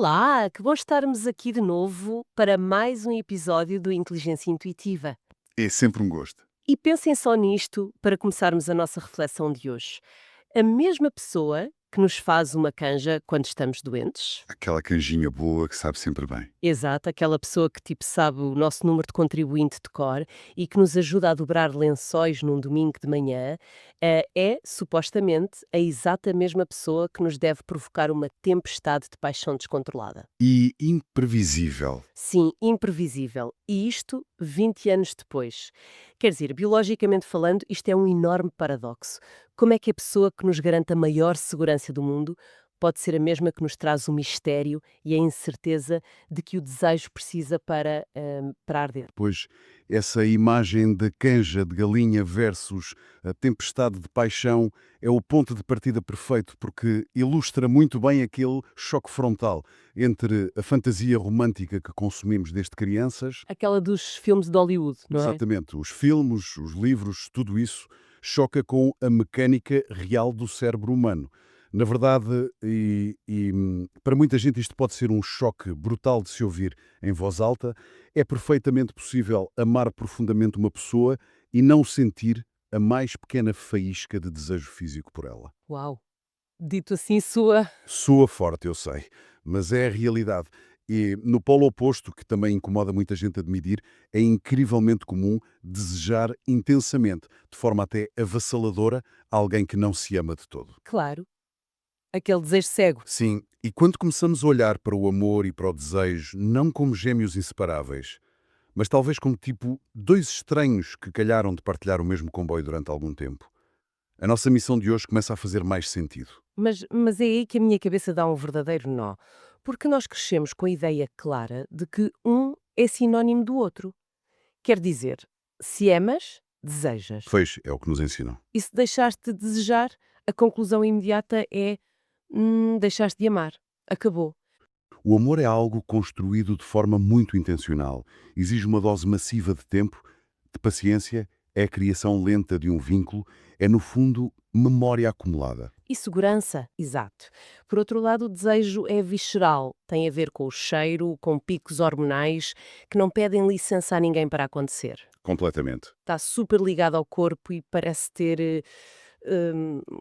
Olá, que bom estarmos aqui de novo para mais um episódio do Inteligência Intuitiva. É sempre um gosto. E pensem só nisto para começarmos a nossa reflexão de hoje. A mesma pessoa que nos faz uma canja quando estamos doentes, Aquela canjinha boa que sabe sempre bem. exato, aquela pessoa que tipo sabe o nosso número de contribuinte de cor e que nos ajuda a dobrar lençóis num domingo de manhã, é supostamente a exata mesma pessoa que nos deve provocar uma tempestade de paixão descontrolada. E imprevisível. Sim, imprevisível. E isto 20 anos depois. Quer dizer, biologicamente falando, isto é um enorme paradoxo. Como é que a pessoa que nos garante a maior segurança do mundo pode ser a mesma que nos traz o mistério e a incerteza de que o desejo precisa para arder? Pois essa imagem da canja de galinha versus a tempestade de paixão é o ponto de partida perfeito, porque ilustra muito bem aquele choque frontal entre a fantasia romântica que consumimos desde crianças. Aquela dos filmes de Hollywood, não é? Exatamente, os filmes, os livros, tudo isso choca com a mecânica real do cérebro humano. Na verdade, para muita gente isto pode ser um choque brutal de se ouvir em voz alta, é perfeitamente possível amar profundamente uma pessoa e não sentir a mais pequena faísca de desejo físico por ela. Uau! Dito assim, sua. Soa forte, eu sei, mas é a realidade. E no polo oposto, que também incomoda muita gente admitir, é incrivelmente comum desejar intensamente, de forma até avassaladora, alguém que não se ama de todo. Claro, aquele desejo cego. Sim, e quando começamos a olhar para o amor e para o desejo, não como gêmeos inseparáveis, mas talvez como tipo dois estranhos que calharam de partilhar o mesmo comboio durante algum tempo, a nossa missão de hoje começa a fazer mais sentido. Mas é aí que a minha cabeça dá um verdadeiro nó, porque nós crescemos com a ideia clara de que um é sinónimo do outro. Quer dizer, se amas, desejas. Pois, é o que nos ensinam. E se deixaste de desejar, a conclusão imediata é deixaste de amar. Acabou. O amor é algo construído de forma muito intencional. Exige uma dose massiva de tempo, de paciência, é a criação lenta de um vínculo, é, no fundo, memória acumulada. E segurança, exato. Por outro lado, o desejo é visceral, tem a ver com o cheiro, com picos hormonais que não pedem licença a ninguém para acontecer. Completamente. Está super ligado ao corpo e parece ter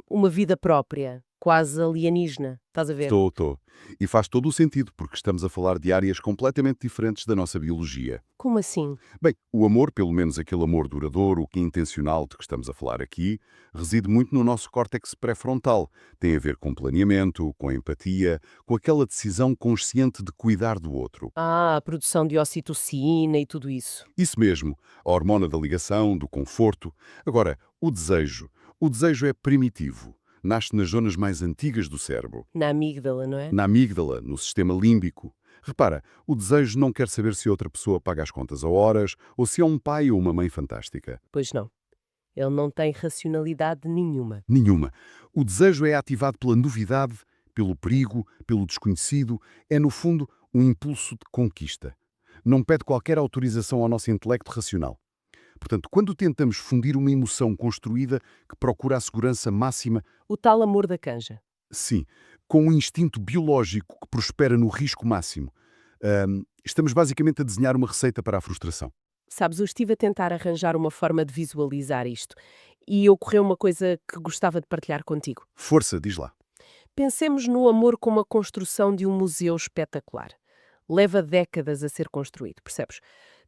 uma vida própria, quase alienígena, estás a ver? Estou. E faz todo o sentido, porque estamos a falar de áreas completamente diferentes da nossa biologia. Como assim? Bem, o amor, pelo menos aquele amor duradouro, que é intencional de que estamos a falar aqui, reside muito no nosso córtex pré-frontal. Tem a ver com planeamento, com empatia, com aquela decisão consciente de cuidar do outro. Ah, a produção de ocitocina e tudo isso. Isso mesmo, a hormona da ligação, do conforto. Agora, o desejo. O desejo é primitivo. Nasce nas zonas mais antigas do cérebro, Na amígdala, não é? na amígdala, no sistema límbico. Repara, o desejo não quer saber se outra pessoa paga as contas a horas ou se é um pai ou uma mãe fantástica. Pois não. Ele não tem racionalidade nenhuma. Nenhuma. O desejo é ativado pela novidade, pelo perigo, pelo desconhecido. É, no fundo, um impulso de conquista. Não pede qualquer autorização ao nosso intelecto racional. Portanto, quando tentamos fundir uma emoção construída que procura a segurança máxima, O tal amor da canja. sim, com um instinto biológico que prospera no risco máximo, estamos basicamente a desenhar uma receita para a frustração. Sabes, eu estive a tentar arranjar uma forma de visualizar isto e ocorreu uma coisa que gostava de partilhar contigo. Força, diz lá. Pensemos no amor como a construção de um museu espetacular. Leva décadas a ser construído, percebes?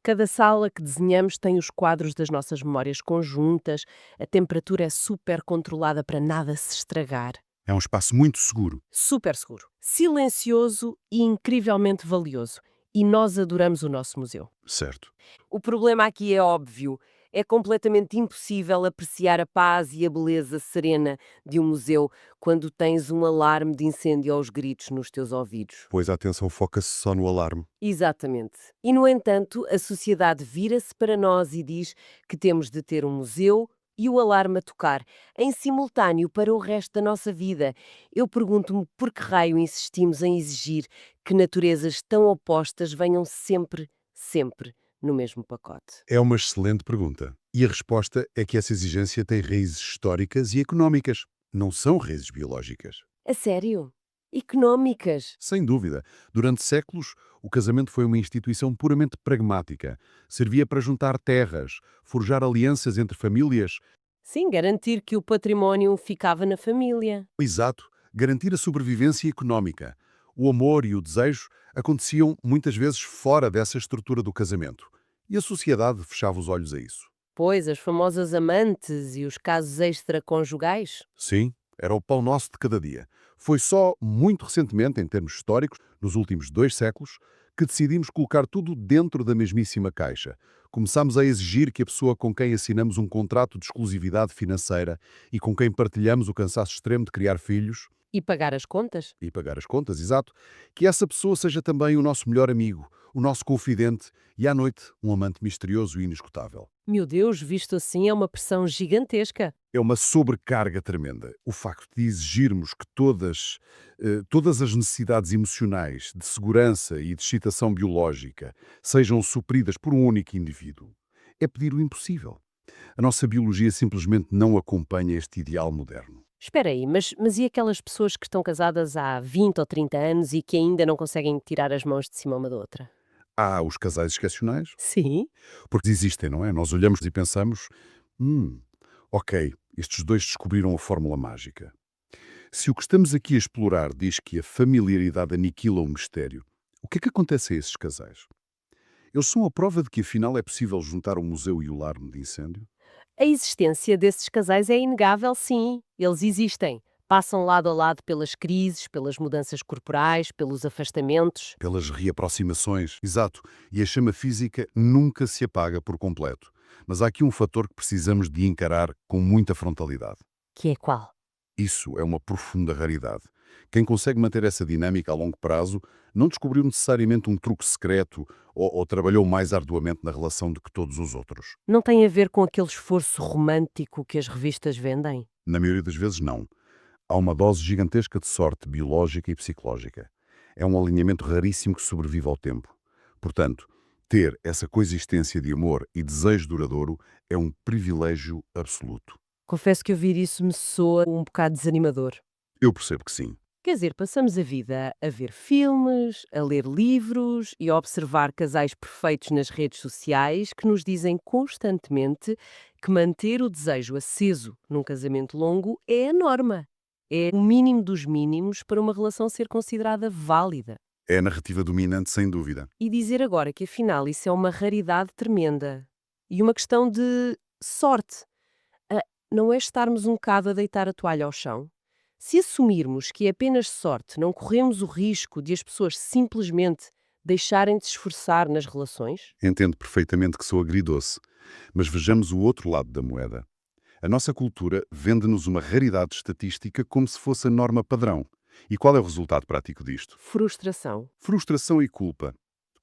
Cada sala que desenhamos tem os quadros das nossas memórias conjuntas, a temperatura é super controlada para nada se estragar. É um espaço muito seguro. Super seguro, silencioso e incrivelmente valioso. E nós adoramos o nosso museu. Certo. O problema aqui é óbvio. É completamente impossível apreciar a paz e a beleza serena de um museu quando tens um alarme de incêndio aos gritos nos teus ouvidos. Pois a atenção foca-se só no alarme. Exatamente. E, no entanto, a sociedade vira-se para nós e diz que temos de ter um museu e o alarme a tocar, em simultâneo para o resto da nossa vida. Eu pergunto-me por que raio insistimos em exigir que naturezas tão opostas venham sempre, sempre no mesmo pacote. É uma excelente pergunta. E a resposta é que essa exigência tem raízes históricas e económicas. Não são raízes biológicas. A sério? Económicas. Sem dúvida. Durante séculos, o casamento foi uma instituição puramente pragmática. Servia para juntar terras, forjar alianças entre famílias. Sim, garantir que o património ficava na família. Exato, garantir a sobrevivência económica. O amor e o desejo aconteciam muitas vezes fora dessa estrutura do casamento. E a sociedade fechava os olhos a isso. Pois, as famosas amantes e os casos extraconjugais. Sim, era o pão nosso de cada dia. Foi só muito recentemente, em termos históricos, nos últimos 2 séculos, que decidimos colocar tudo dentro da mesmíssima caixa. Começámos a exigir que a pessoa com quem assinamos um contrato de exclusividade financeira e com quem partilhamos o cansaço extremo de criar filhos E pagar as contas? e pagar as contas, exato, que essa pessoa seja também o nosso melhor amigo, o nosso confidente e, à noite, um amante misterioso e inesgotável. Meu Deus, visto assim é uma pressão gigantesca. É uma sobrecarga tremenda. O facto de exigirmos que todas as necessidades emocionais, de segurança e de excitação biológica sejam supridas por um único indivíduo é pedir o impossível. A nossa biologia simplesmente não acompanha este ideal moderno. Espera aí, mas e aquelas pessoas que estão casadas há 20 ou 30 anos e que ainda não conseguem tirar as mãos de cima uma da outra? Há os casais excepcionais, Sim. porque existem, não é? Nós olhamos e pensamos, hum, ok, estes dois descobriram a fórmula mágica. Se o que estamos aqui a explorar diz que a familiaridade aniquila o mistério, o que é que acontece a esses casais? Eles são a prova de que afinal é possível juntar o museu e o alarme de incêndio? A existência desses casais é inegável, sim. Eles existem. Passam lado a lado pelas crises, pelas mudanças corporais, pelos afastamentos. Pelas reaproximações, exato, e a chama física nunca se apaga por completo. Mas há aqui um fator que precisamos de encarar com muita frontalidade. Que é qual? Isso é uma profunda raridade. Quem consegue manter essa dinâmica a longo prazo não descobriu necessariamente um truque secreto ou trabalhou mais arduamente na relação do que todos os outros. Não tem a ver com aquele esforço romântico que as revistas vendem? Na maioria das vezes, não. Há uma dose gigantesca de sorte biológica e psicológica. É um alinhamento raríssimo que sobrevive ao tempo. Portanto, ter essa coexistência de amor e desejo duradouro é um privilégio absoluto. Confesso que ouvir isso me soa um bocado desanimador. Eu percebo que sim. Quer dizer, passamos a vida a ver filmes, a ler livros e a observar casais perfeitos nas redes sociais que nos dizem constantemente que manter o desejo aceso num casamento longo é a norma. É o mínimo dos mínimos para uma relação ser considerada válida. É a narrativa dominante, sem dúvida. E dizer agora que afinal isso é uma raridade tremenda e uma questão de sorte. Não é estarmos um bocado a deitar a toalha ao chão? Se assumirmos que é apenas sorte, não corremos o risco de as pessoas simplesmente deixarem de se esforçar nas relações? Entendo perfeitamente que sou agridoce, mas vejamos o outro lado da moeda. A nossa cultura vende-nos uma raridade estatística como se fosse a norma padrão. E qual é o resultado prático disto? Frustração. Frustração e culpa.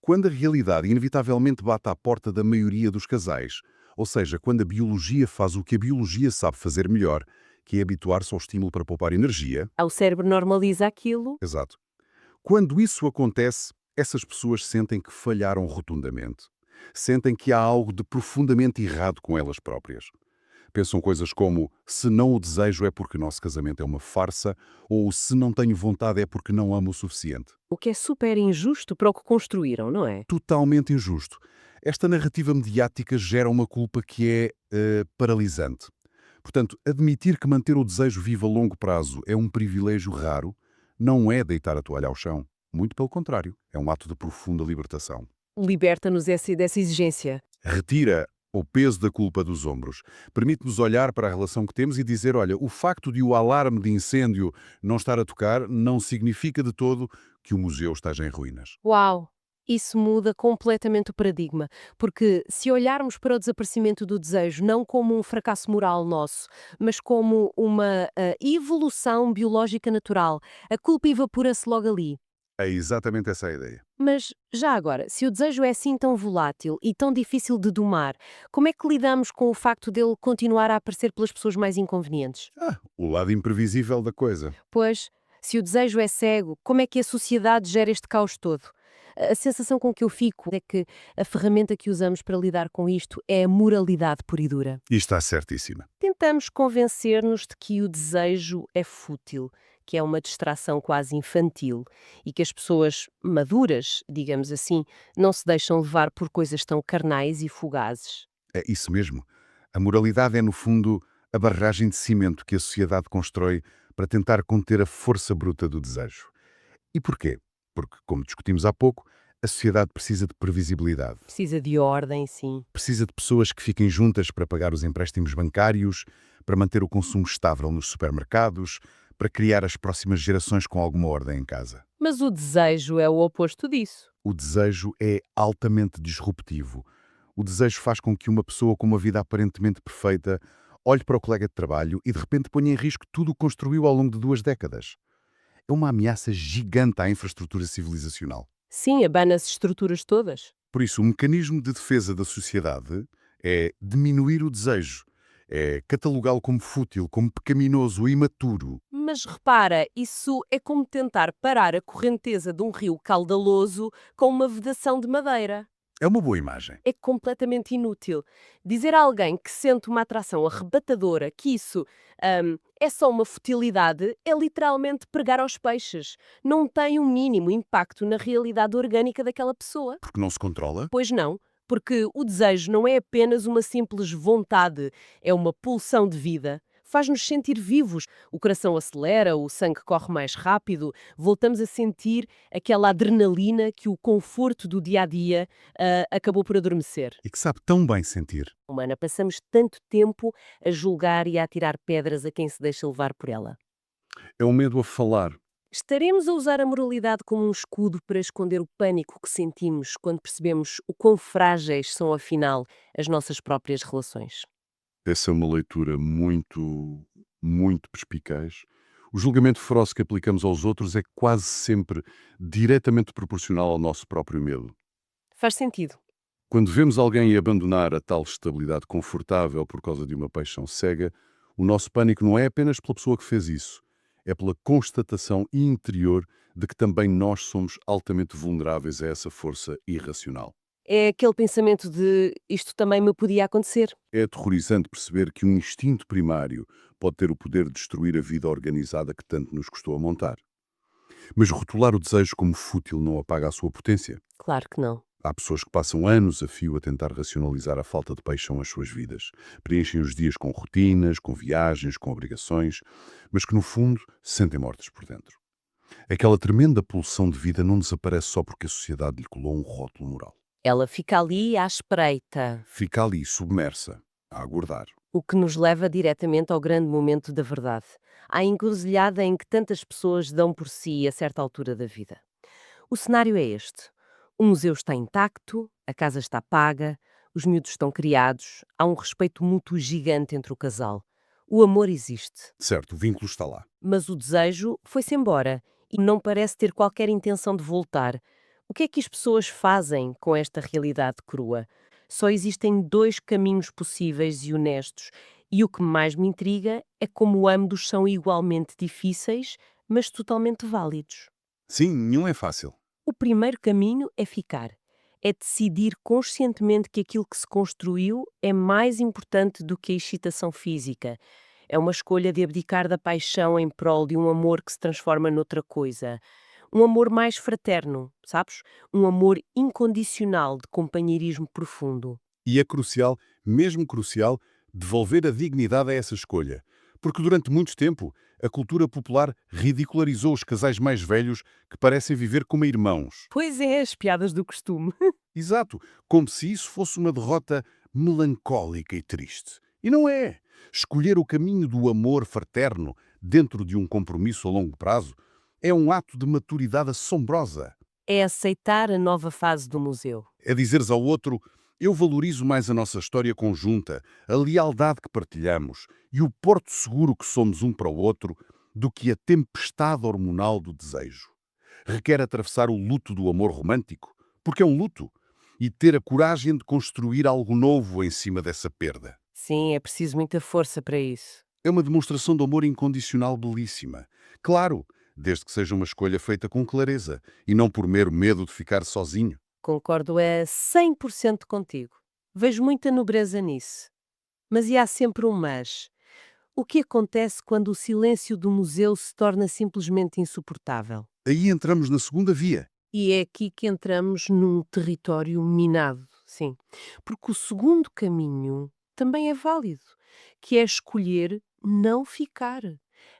Quando a realidade inevitavelmente bate à porta da maioria dos casais, ou seja, quando a biologia faz o que a biologia sabe fazer melhor, que é habituar-se ao estímulo para poupar energia. O cérebro normaliza aquilo. Exato. Quando isso acontece, essas pessoas sentem que falharam rotundamente. Sentem que há algo de profundamente errado com elas próprias. Pensam coisas como: se não o desejo é porque o nosso casamento é uma farsa, ou se não tenho vontade é porque não amo o suficiente. O que é super injusto para o que construíram, não é? Totalmente injusto. Esta narrativa mediática gera uma culpa que é paralisante. Portanto, admitir que manter o desejo vivo a longo prazo é um privilégio raro não é deitar a toalha ao chão. Muito pelo contrário, é um ato de profunda libertação. Liberta-nos dessa exigência. Retira o peso da culpa dos ombros. Permite-nos olhar para a relação que temos e dizer, olha, o facto de o alarme de incêndio não estar a tocar não significa de todo que o museu esteja em ruínas. Uau! Isso muda completamente o paradigma, porque se olharmos para o desaparecimento do desejo não como um fracasso moral nosso, mas como uma evolução biológica natural, a culpa evapora-se logo ali. É exatamente essa a ideia. Mas, já agora, se o desejo é assim tão volátil e tão difícil de domar, como é que lidamos com o facto dele continuar a aparecer pelas pessoas mais inconvenientes? O lado imprevisível da coisa. Pois, se o desejo é cego, como é que a sociedade gera este caos todo? A sensação com que eu fico é que a ferramenta que usamos para lidar com isto é a moralidade pura e dura. E está certíssima. Tentamos convencer-nos de que o desejo é fútil, que é uma distração quase infantil e que as pessoas maduras, digamos assim, não se deixam levar por coisas tão carnais e fugazes. É isso mesmo. A moralidade é, no fundo, a barragem de cimento que a sociedade constrói para tentar conter a força bruta do desejo. E porquê? Porque, como discutimos há pouco, a sociedade precisa de previsibilidade. Precisa de ordem, sim. Precisa de pessoas que fiquem juntas para pagar os empréstimos bancários, para manter o consumo estável nos supermercados, para criar as próximas gerações com alguma ordem em casa. Mas o desejo é o oposto disso. O desejo é altamente disruptivo. O desejo faz com que uma pessoa com uma vida aparentemente perfeita olhe para o colega de trabalho e de repente ponha em risco tudo o que construiu ao longo de 2 décadas. É uma ameaça gigante à infraestrutura civilizacional. Sim, abana as estruturas todas. Por isso, o mecanismo de defesa da sociedade é diminuir o desejo, é catalogá-lo como fútil, como pecaminoso, imaturo. Mas repara, isso é como tentar parar a correnteza de um rio caudaloso com uma vedação de madeira. É uma boa imagem. É completamente inútil. Dizer a alguém que sente uma atração arrebatadora que isso é só uma futilidade é literalmente pregar aos peixes. Não tem um mínimo impacto na realidade orgânica daquela pessoa. Porque não se controla? Pois não, porque o desejo não é apenas uma simples vontade, é uma pulsão de vida. Faz-nos sentir vivos. O coração acelera, o sangue corre mais rápido, voltamos a sentir aquela adrenalina que o conforto do dia a dia acabou por adormecer. E que sabe tão bem sentir. Humana, passamos tanto tempo a julgar e a atirar pedras a quem se deixa levar por ela. É um medo a falar. Estaremos a usar a moralidade como um escudo para esconder o pânico que sentimos quando percebemos o quão frágeis são, afinal, as nossas próprias relações. Essa é uma leitura muito perspicaz. O julgamento feroz que aplicamos aos outros é quase sempre diretamente proporcional ao nosso próprio medo. Faz sentido. Quando vemos alguém abandonar a tal estabilidade confortável por causa de uma paixão cega, o nosso pânico não é apenas pela pessoa que fez isso, é pela constatação interior de que também nós somos altamente vulneráveis a essa força irracional. É aquele pensamento de isto também me podia acontecer. É aterrorizante perceber que um instinto primário pode ter o poder de destruir a vida organizada que tanto nos custou a montar. Mas rotular o desejo como fútil não apaga a sua potência. Claro que não. Há pessoas que passam anos a fio a tentar racionalizar a falta de paixão nas suas vidas. Preenchem os dias com rotinas, com viagens, com obrigações, mas que no fundo se sentem mortas por dentro. Aquela tremenda pulsão de vida não desaparece só porque a sociedade lhe colou um rótulo moral. Ela fica ali à espreita, Fica ali, submersa, a aguardar. o que nos leva diretamente ao grande momento da verdade, à encruzilhada em que tantas pessoas dão por si a certa altura da vida. O cenário é este. O museu está intacto, a casa está paga, os miúdos estão criados, há um respeito mútuo gigante entre o casal. O amor existe, Certo, o vínculo está lá. mas o desejo foi-se embora e não parece ter qualquer intenção de voltar. O que é que as pessoas fazem com esta realidade crua? Só existem dois caminhos possíveis e honestos, e o que mais me intriga é como ambos são igualmente difíceis, mas totalmente válidos. Sim, nenhum é fácil. O primeiro caminho é ficar. É decidir conscientemente que aquilo que se construiu é mais importante do que a excitação física. É uma escolha de abdicar da paixão em prol de um amor que se transforma noutra coisa. Um amor mais fraterno, sabes? Um amor incondicional de companheirismo profundo. E é crucial, mesmo crucial, devolver a dignidade a essa escolha. Porque durante muito tempo, a cultura popular ridicularizou os casais mais velhos que parecem viver como irmãos. Pois é, as piadas do costume. Exato, como se isso fosse uma derrota melancólica e triste. E não é. Escolher o caminho do amor fraterno dentro de um compromisso a longo prazo é um ato de maturidade assombrosa. É aceitar a nova fase do museu. É dizeres ao outro: eu valorizo mais a nossa história conjunta, a lealdade que partilhamos e o porto seguro que somos um para o outro, do que a tempestade hormonal do desejo. Requer atravessar o luto do amor romântico, porque é um luto, e ter a coragem de construir algo novo em cima dessa perda. Sim, é preciso muita força para isso. É uma demonstração de amor incondicional belíssima. Claro, desde que seja uma escolha feita com clareza e não por mero medo de ficar sozinho. Concordo é 100% contigo. Vejo muita nobreza nisso. Mas e há sempre um mas. O que acontece quando o silêncio do museu se torna simplesmente insuportável? Aí entramos na segunda via. E é aqui que entramos num território minado, sim. Porque o segundo caminho também é válido, que é escolher não ficar.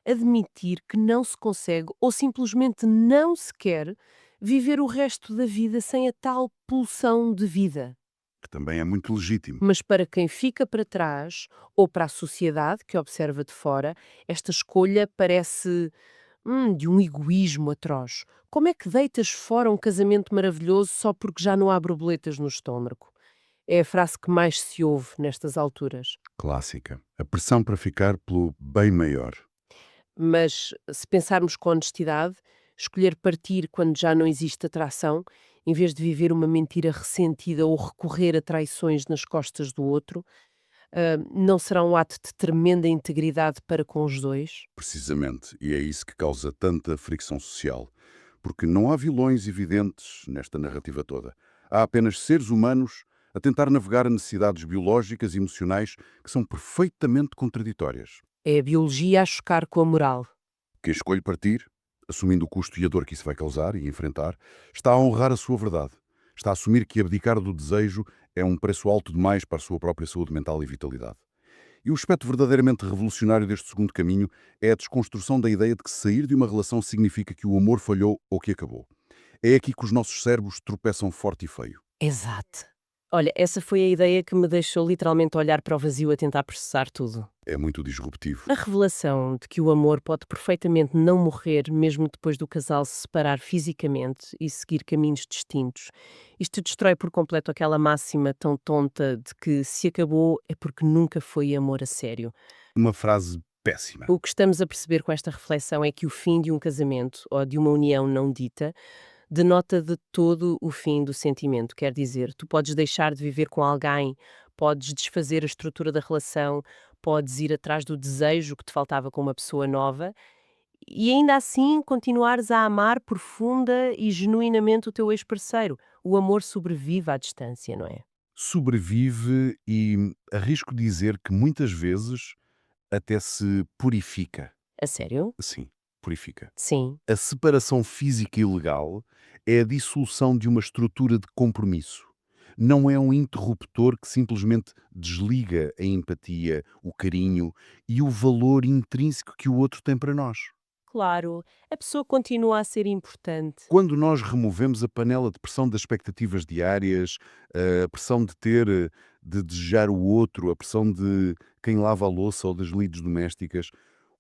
Admitir que não se consegue ou simplesmente não se quer viver o resto da vida sem a tal pulsão de vida. Que também é muito legítimo. Mas para quem fica para trás, ou para a sociedade que observa de fora, esta escolha parece de um egoísmo atroz. Como é que deitas fora um casamento maravilhoso só porque já não há borboletas no estômago? É a frase que mais se ouve nestas alturas. Clássica. A pressão para ficar pelo bem maior. Mas se pensarmos com honestidade, escolher partir quando já não existe atração, em vez de viver uma mentira ressentida ou recorrer a traições nas costas do outro, não será um ato de tremenda integridade para com os dois? Precisamente. E é isso que causa tanta fricção social. Porque não há vilões evidentes nesta narrativa toda. Há apenas seres humanos a tentar navegar necessidades biológicas e emocionais que são perfeitamente contraditórias. É a biologia a chocar com a moral. Quem escolhe partir, assumindo o custo e a dor que isso vai causar e enfrentar, está a honrar a sua verdade. Está a assumir que abdicar do desejo é um preço alto demais para a sua própria saúde mental e vitalidade. E o aspecto verdadeiramente revolucionário deste segundo caminho é a desconstrução da ideia de que sair de uma relação significa que o amor falhou ou que acabou. É aqui que os nossos cérebros tropeçam forte e feio. Exato. Olha, essa foi a ideia que me deixou literalmente olhar para o vazio a tentar processar tudo. É muito disruptivo. A revelação de que o amor pode perfeitamente não morrer mesmo depois do casal se separar fisicamente e seguir caminhos distintos. Isto destrói por completo aquela máxima tão tonta de que se acabou é porque nunca foi amor a sério. Uma frase péssima. O que estamos a perceber com esta reflexão é que o fim de um casamento ou de uma união não dita denota de todo o fim do sentimento. Quer dizer, tu podes deixar de viver com alguém, podes desfazer a estrutura da relação, podes ir atrás do desejo que te faltava com uma pessoa nova e ainda assim continuares a amar profunda e genuinamente o teu ex-parceiro. O amor sobrevive à distância, não é? Sobrevive e arrisco dizer que muitas vezes até se purifica. A sério? Sim, purifica. Sim. A separação física e legal é a dissolução de uma estrutura de compromisso. Não é um interruptor que simplesmente desliga a empatia, o carinho e o valor intrínseco que o outro tem para nós. Claro, a pessoa continua a ser importante. Quando nós removemos a panela de pressão das expectativas diárias, a pressão de de desejar o outro, a pressão de quem lava a louça ou das lides domésticas,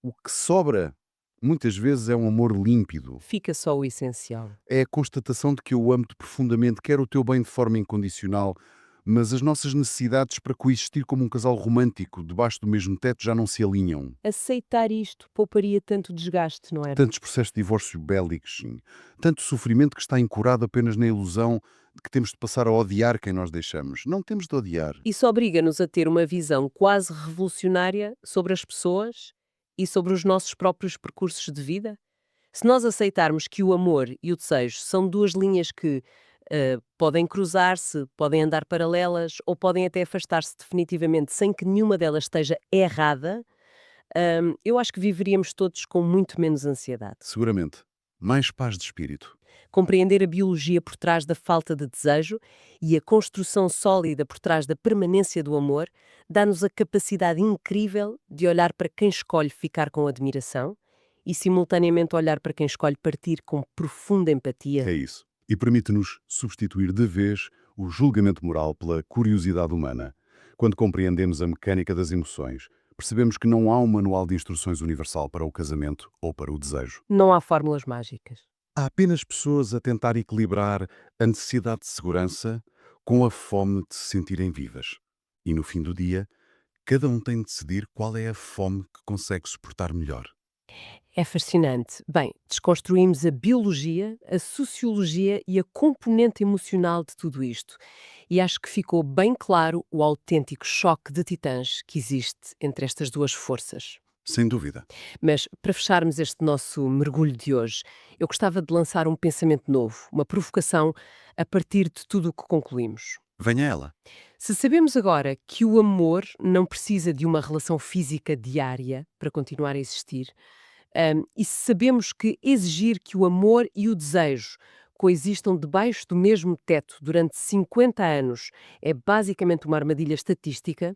o que sobra muitas vezes é um amor límpido. Fica só o essencial. É a constatação de que eu amo-te profundamente, quero o teu bem de forma incondicional, mas as nossas necessidades para coexistir como um casal romântico debaixo do mesmo teto já não se alinham. Aceitar isto pouparia tanto desgaste, não era? Tantos processos de divórcio bélicos, sim. Tanto sofrimento que está ancorado apenas na ilusão de que temos de passar a odiar quem nós deixamos. Não temos de odiar. Isso obriga-nos a ter uma visão quase revolucionária sobre as pessoas e sobre os nossos próprios percursos de vida. Se nós aceitarmos que o amor e o desejo são duas linhas que podem cruzar-se, podem andar paralelas ou podem até afastar-se definitivamente sem que nenhuma delas esteja errada, eu acho que viveríamos todos com muito menos ansiedade. Seguramente. Mais paz de espírito. Compreender a biologia por trás da falta de desejo e a construção sólida por trás da permanência do amor dá-nos a capacidade incrível de olhar para quem escolhe ficar com admiração e, simultaneamente, olhar para quem escolhe partir com profunda empatia. É isso. E permite-nos substituir de vez o julgamento moral pela curiosidade humana. Quando compreendemos a mecânica das emoções, percebemos que não há um manual de instruções universal para o casamento ou para o desejo. Não há fórmulas mágicas. Há apenas pessoas a tentar equilibrar a necessidade de segurança com a fome de se sentirem vivas. E no fim do dia, cada um tem de decidir qual é a fome que consegue suportar melhor. É fascinante. Bem, desconstruímos a biologia, a sociologia e a componente emocional de tudo isto. E acho que ficou bem claro o autêntico choque de titãs que existe entre estas duas forças. Sem dúvida. Mas, para fecharmos este nosso mergulho de hoje, eu gostava de lançar um pensamento novo, uma provocação a partir de tudo o que concluímos. Venha ela. Se sabemos agora que o amor não precisa de uma relação física diária para continuar a existir, e se sabemos que exigir que o amor e o desejo coexistam debaixo do mesmo teto durante 50 anos é basicamente uma armadilha estatística,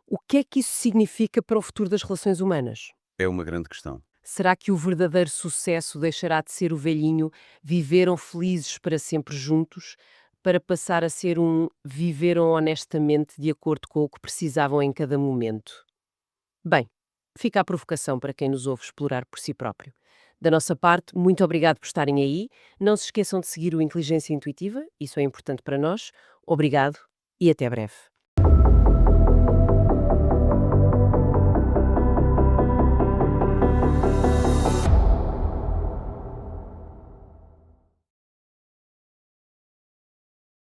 o que é que isso significa para o futuro das relações humanas? É uma grande questão. Será que o verdadeiro sucesso deixará de ser o velhinho viveram felizes para sempre juntos, para passar a ser um viveram honestamente de acordo com o que precisavam em cada momento? Bem, fica a provocação para quem nos ouve explorar por si próprio. Da nossa parte, muito obrigado por estarem aí. Não se esqueçam de seguir o Inteligência Intuitiva, isso é importante para nós. Obrigado e até breve.